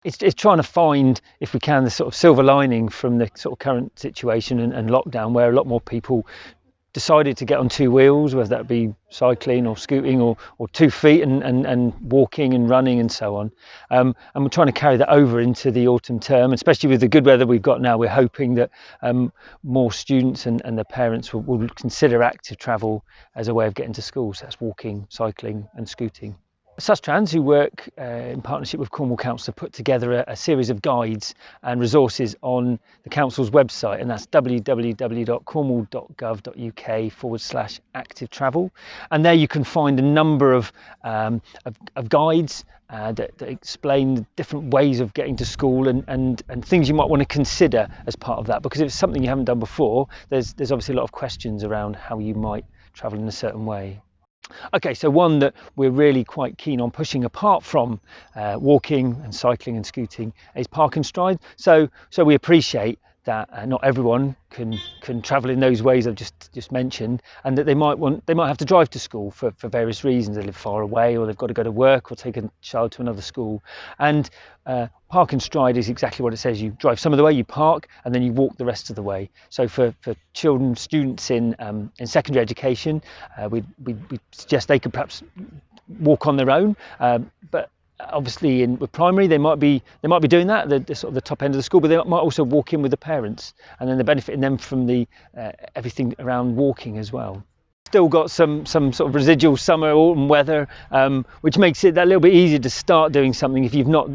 It's trying to find, if we can, the sort of silver lining from the sort of current situation and lockdown, where a lot more people decided to get on two wheels, whether that be cycling or scooting or 2 feet and walking and running and so on. And we're trying to carry that over into the autumn term, especially with the good weather we've got now. We're hoping that more students and their parents will consider active travel as a way of getting to school. So that's walking, cycling and scooting. Sustrans, who work in partnership with Cornwall Council, put together a series of guides and resources on the council's website, and that's www.cornwall.gov.uk/active travel. And there you can find a number of guides that explain different ways of getting to school and things you might want to consider as part of that, because if it's something you haven't done before, there's obviously a lot of questions around how you might travel in a certain way. Okay, so one that we're really quite keen on pushing, apart from walking and cycling and scooting, is park and stride. So we appreciate that not everyone can travel in those ways I've just mentioned, and that they might have to drive to school for various reasons. They live far away, or they've got to go to work, or take a child to another school. And park and stride is exactly what it says. You drive some of the way, you park, and then you walk the rest of the way. So for students in secondary education, we suggest they could perhaps walk on their own, but obviously with primary they might be doing that, the sort of the top end of the school, but they might also walk in with the parents, and then they're benefiting them from the everything around walking as well. Still got some sort of residual summer autumn weather, which makes it that little bit easier to start doing something if you've not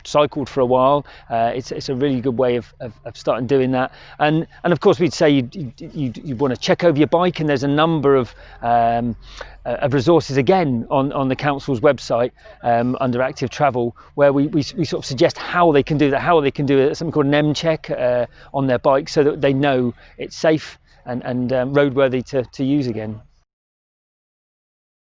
cycled for a while. It's a really good way of starting doing that, and of course we'd say you want to check over your bike, and there's a number of resources again on the council's website under active travel, where we sort of suggest how they can do that, something called an M check on their bike, so that they know it's safe and roadworthy to use again.